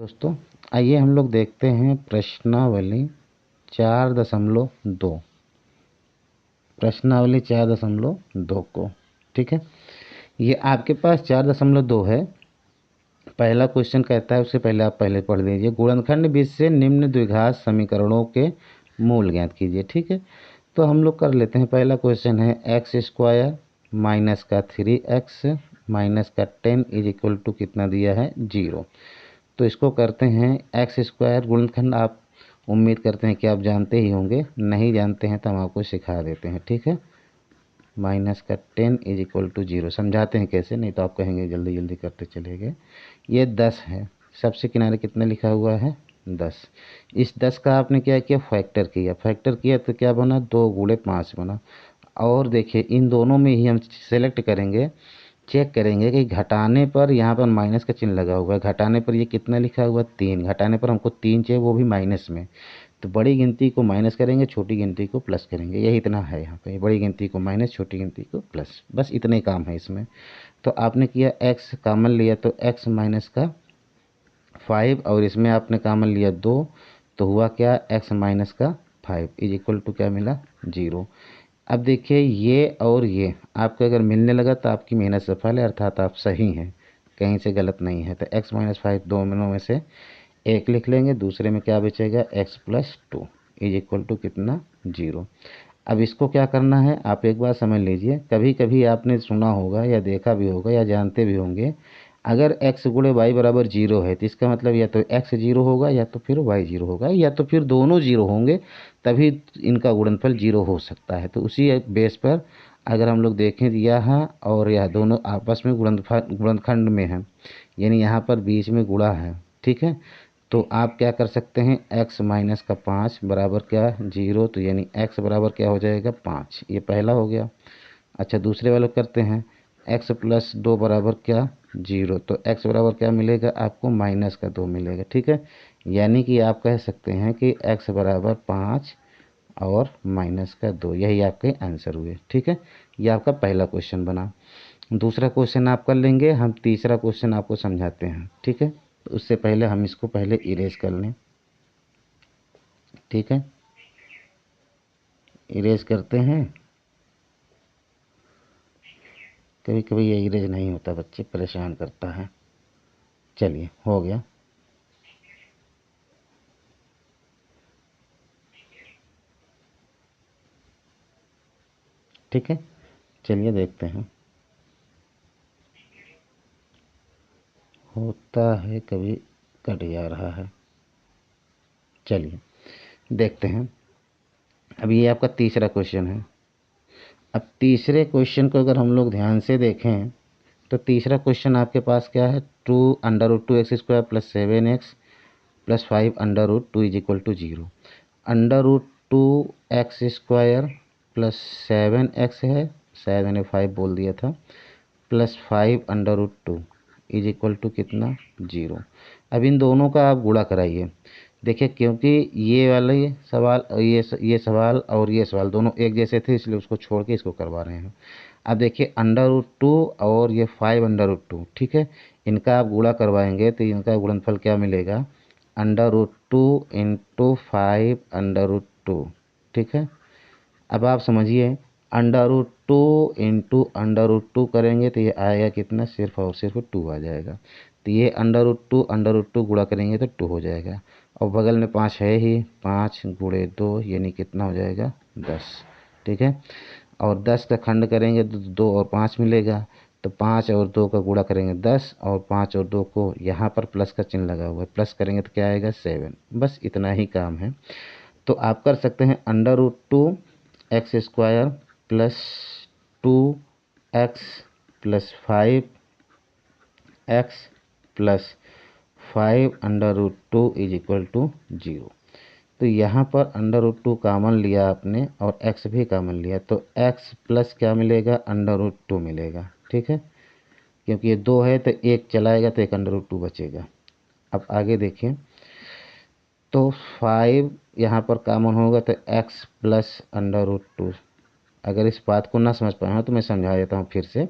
दोस्तों आइए हम लोग देखते हैं प्रश्नावली 4.2 को। ठीक है, ये आपके पास 4.2 है। पहला क्वेश्चन कहता है, उससे पहले आप पहले पढ़ लीजिए। गुणनखंड बीज से निम्न द्विघात समीकरणों के मूल ज्ञात कीजिए। ठीक है, तो हम लोग कर लेते हैं। पहला क्वेश्चन है एक्स स्क्वायर माइनस का 3x माइनस का 10 इज इक्वल टू कितना दिया है 0। तो इसको करते हैं एक्स स्क्वायर गुणनखंड। आप उम्मीद करते हैं कि आप जानते ही होंगे, नहीं जानते हैं तो हम आपको सिखा देते हैं। ठीक है, माइनस का 10 इज इक्वल टू 0 समझाते हैं कैसे, नहीं तो आप कहेंगे जल्दी जल्दी करते चले गए। ये 10 है, सबसे किनारे कितना लिखा हुआ है 10। इस 10 का आपने क्या किया, फैक्टर किया तो क्या बना 2 गुणे 5 बना। और देखिए इन दोनों में ही हम सेलेक्ट करेंगे, चेक करेंगे कि घटाने पर यहाँ पर माइनस का चिन्ह लगा हुआ है। घटाने पर ये कितना लिखा हुआ 3, घटाने पर हमको 3 चाहिए, वो भी माइनस में। तो बड़ी गिनती को माइनस करेंगे, छोटी गिनती को प्लस करेंगे। यही इतना है यहाँ पे, बड़ी गिनती को माइनस, छोटी गिनती को प्लस, बस इतने काम है इसमें। तो आपने किया x कॉमन लिया तो x माइनस का 5, और इसमें आपने कॉमन लिया 2, तो हुआ क्या x माइनस का 5 इज इक्वल टू क्या मिला 0। अब देखिए ये और ये आपको अगर मिलने लगा तो आपकी मेहनत सफल है, अर्थात आप सही हैं, कहीं से गलत नहीं है। तो x माइनस 5 दोनों में से एक लिख लेंगे, दूसरे में क्या बचेगा x plus 2 is equal to कितना 0। अब इसको क्या करना है आप एक बार समझ लीजिए। कभी कभी आपने सुना होगा या देखा भी होगा या जानते भी होंगे, अगर x गुणे वाई बराबर 0 है तो इसका मतलब या तो x 0 होगा या तो फिर y 0 होगा या तो फिर दोनों 0 होंगे, तभी इनका गुणनफल 0 हो सकता है। तो उसी बेस पर अगर हम लोग देखें यहाँ और यह दोनों आपस में गुणनखंड में हैं, यानी यहाँ पर बीच में गुणा है। ठीक है, तो आप क्या कर सकते हैं, x माइनस का 5 बराबर क्या 0, तो यानी x बराबर क्या हो जाएगा 5, ये पहला हो गया। अच्छा दूसरे वाले करते हैं, x प्लस 2 बराबर क्या 0, तो x बराबर क्या मिलेगा आपको माइनस का 2 मिलेगा। ठीक है, यानी कि आप कह सकते हैं कि x बराबर 5 और माइनस का 2, यही आपके आंसर हुए। ठीक है, ये आपका पहला क्वेश्चन बना। दूसरा क्वेश्चन आप कर लेंगे, हम तीसरा क्वेश्चन आपको समझाते हैं। ठीक है, तो उससे पहले हम इसको पहले इरेज कर लें। ठीक है, इरेज करते हैं। कभी कभी ये इरेज नहीं होता, बच्चे परेशान करता है। चलिए हो गया। ठीक है, चलिए देखते हैं। होता है कभी कट जा रहा है, चलिए देखते हैं। अब ये आपका तीसरा क्वेश्चन है। अब तीसरे क्वेश्चन को अगर हम लोग ध्यान से देखें तो तीसरा क्वेश्चन आपके पास क्या है, 2√2x² plus 7x plus 5√2 is equal to 0। √2x² plus 7x है, शायद मैंने 5 बोल दिया था, प्लस 5√2 इज इक्वल टू कितना 0। अब इन दोनों का आप गुणा कराइए। देखिए क्योंकि ये वाला ये सवाल और ये सवाल और ये सवाल दोनों एक जैसे थे, इसलिए उसको छोड़ के इसको करवा रहे हैं। अब देखिए √2 और ये 5√2, ठीक है, इनका आप गुणा करवाएंगे तो इनका गुणनफल क्या मिलेगा, √2 इंटू 5√2। ठीक है, अब आप समझिए √2 इंटू √2 करेंगे तो ये आएगा कितना, सिर्फ और सिर्फ 2 आ जाएगा। तो ये √2 गुणा करेंगे तो 2 हो जाएगा, और बगल में 5 है ही, 5 गुणे 2 यानी कितना हो जाएगा 10। ठीक है, और 10 का खंड करेंगे तो 2 और 5 मिलेगा, तो 5 और 2 का गुणा करेंगे 10, और 5 और 2 को यहाँ पर प्लस का चिन्ह लगा हुआ है, प्लस करेंगे तो क्या आएगा 7। बस इतना ही काम है। तो आप कर सकते हैं √2x² plus 2x plus 5x plus 5√2 is equal to 0। तो यहाँ पर √2 कामन लिया आपने और x भी कामन लिया, तो x प्लस क्या मिलेगा √2 मिलेगा। ठीक है, क्योंकि ये 2 है तो एक चलाएगा तो एक √2 बचेगा। अब आगे देखिए, तो 5 यहाँ पर कॉमन होगा तो x प्लस √2। अगर इस बात को ना समझ पाए हो तो मैं समझा देता हूँ फिर से।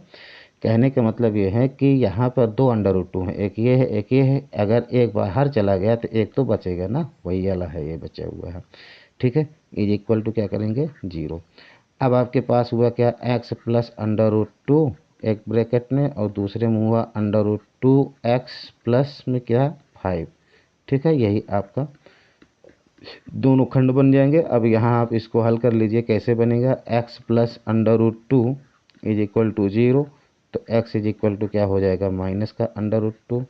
कहने का मतलब ये है कि यहाँ पर दो √2 है, एक ये है एक ये है। अगर एक बाहर चला गया तो एक तो बचेगा ना, वही वाला है ये बचा हुआ है। ठीक है, इज इक्वल टू क्या करेंगे 0। अब आपके पास हुआ क्या x प्लस √2 एक ब्रैकेट में और दूसरे में हुआ √2x प्लस में क्या 5। ठीक है, यही आपका दोनों खंड बन जाएंगे। अब यहाँ आप इसको हल कर लीजिए, कैसे बनेगा x plus √2 is equal to 0। तो x इज इक्वल टू क्या हो जाएगा माइनस का √2।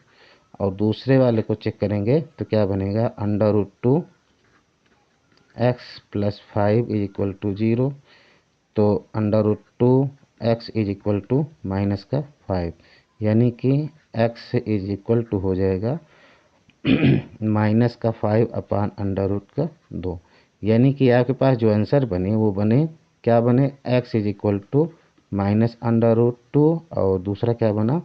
और दूसरे वाले को चेक करेंगे तो क्या बनेगा √2 x plus 5 is equal to 0। तो √2 x is equal to minus का 5, यानी कि x इज इक्वल टू हो जाएगा माइनस का 5 अपान √2। यानी कि आपके पास जो आंसर बने वो बने क्या बने x is equal to minus √2 और दूसरा क्या बना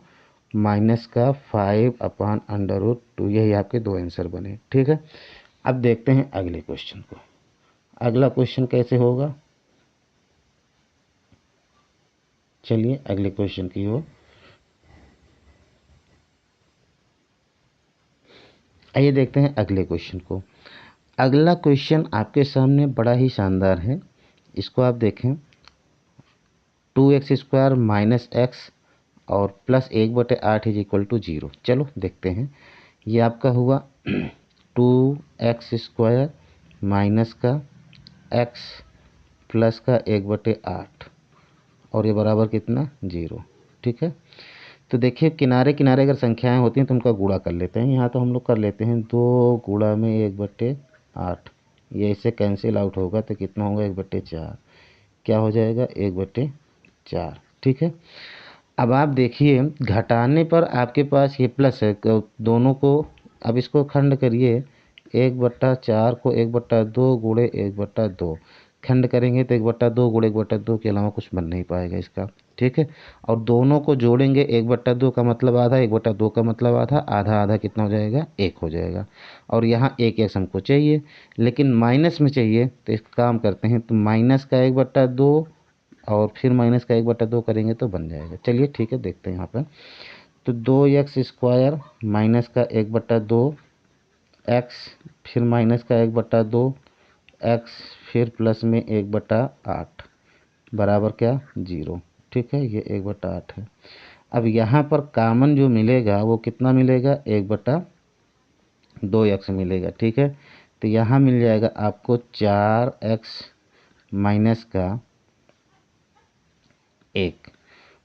माइनस का 5 अपान √2। यही आपके दो आंसर बने। ठीक है, अब देखते हैं अगले क्वेश्चन को। अगला क्वेश्चन कैसे होगा, चलिए अगले क्वेश्चन की ओर आइए देखते हैं अगले क्वेश्चन को। अगला क्वेश्चन आपके सामने बड़ा ही शानदार है, इसको आप देखें 2x² माइनस एक्स और प्लस 1/8 इज इक्वल टू 0। चलो देखते हैं, ये आपका हुआ 2x² माइनस का x प्लस का 1/8 और ये बराबर कितना 0। ठीक है, तो देखिए किनारे किनारे अगर संख्याएं होती हैं तो उनका गुणा कर लेते हैं। यहाँ तो हम लोग कर लेते हैं 2 गुणा में 1/8, ये इससे कैंसिल आउट होगा तो कितना होगा 1/4, क्या हो जाएगा 1/4। ठीक है, अब आप देखिए घटाने पर आपके पास ये प्लस है, दोनों को अब इसको खंड करिए 1/4 को 1/2 गुणे 1/2 खंड करेंगे तो 1/2 गुणे 1/2 के अलावा कुछ बन नहीं पाएगा इसका। ठीक है, और दोनों को जोड़ेंगे 1/2 का मतलब आधा, 1/2 का मतलब आधा, आधा आधा कितना हो जाएगा 1 हो जाएगा। और यहाँ 1 हमको चाहिए लेकिन माइनस में चाहिए, तो इस काम करते हैं तो माइनस का 1/2 और फिर माइनस का 1/2 करेंगे तो बन जाएगा। चलिए ठीक है, देखते हैं यहाँ पर तो 2x² माइनस का 1/2 x फिर माइनस का 1/2 x फिर प्लस में 1/8 बराबर क्या 0। ठीक है, ये 1/8 है। अब यहाँ पर कामन जो मिलेगा वो कितना मिलेगा 1/2x मिलेगा। ठीक है, तो यहाँ मिल जाएगा आपको 4x माइनस का 1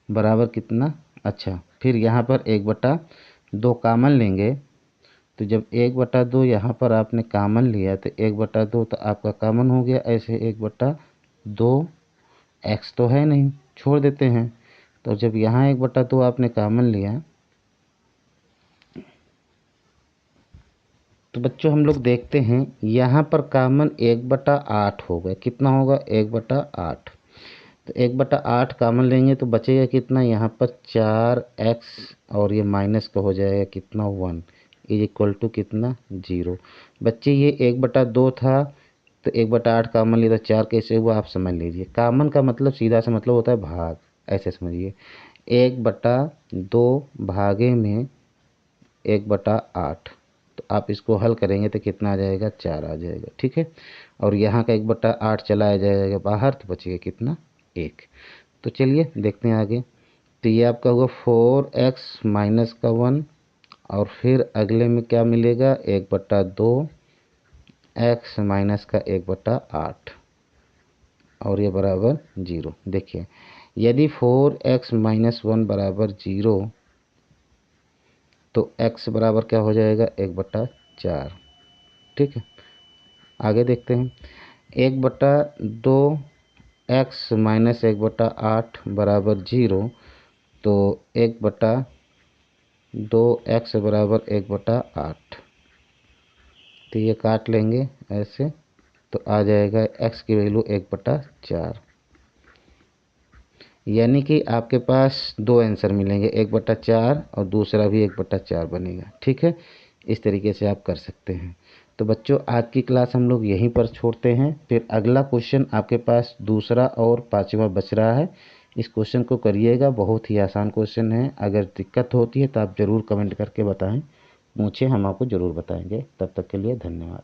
बराबर कितना, अच्छा फिर यहाँ पर 1/2 कामन लेंगे, तो जब 1/2 यहाँ पर आपने कामन लिया तो 1/2 तो आपका कामन हो गया। ऐसे 1/2 x तो है नहीं, छोड़ देते हैं। तो जब यहाँ 1/2 आपने कामन लिया तो बच्चों हम लोग देखते हैं यहाँ पर कामन 1/8 होगा, कितना होगा 1/8। तो 1/8 कामन लेंगे तो बचेगा कितना यहाँ पर 4x और ये माइनस का हो जाएगा कितना 1 इज इक्वल टू कितना 0। बच्चे ये 1/2 था तो 1/8 कामन लिया तो 4 कैसे हुआ आप समझ लीजिए। कामन का मतलब सीधा सा मतलब होता है भाग, ऐसे समझिए 1/2 भागे में 1/8। तो आप इसको हल करेंगे तो कितना आ जाएगा 4 आ जाएगा। ठीक है, और यहाँ का 1/8 चला जाएगा बाहर तो बचेगा कितना 1। तो चलिए देखते हैं आगे। तो ये आपका होगा 4x माइनस का 1 और फिर अगले में क्या मिलेगा 1/2 x माइनस का 1/8 और ये बराबर 0। देखिए यदि 4x माइनस 1 बराबर 0 तो x बराबर क्या हो जाएगा 1/4। ठीक है, आगे देखते हैं 1/2 x माइनस 1/8 बराबर 0, तो 1/2 x बराबर 1/8, तो ये काट लेंगे ऐसे तो आ जाएगा x की वैल्यू 1/4। यानी कि आपके पास दो आंसर मिलेंगे 1/4 और दूसरा भी 1/4 बनेगा। ठीक है, इस तरीके से आप कर सकते हैं। तो बच्चों आज की क्लास हम लोग यहीं पर छोड़ते हैं, फिर अगला क्वेश्चन आपके पास दूसरा और पांचवा बच रहा है, इस क्वेश्चन को करिएगा, बहुत ही आसान क्वेश्चन है। अगर दिक्कत होती है तो आप ज़रूर कमेंट करके बताएं, पूछें, हम आपको ज़रूर बताएंगे। तब तक के लिए धन्यवाद।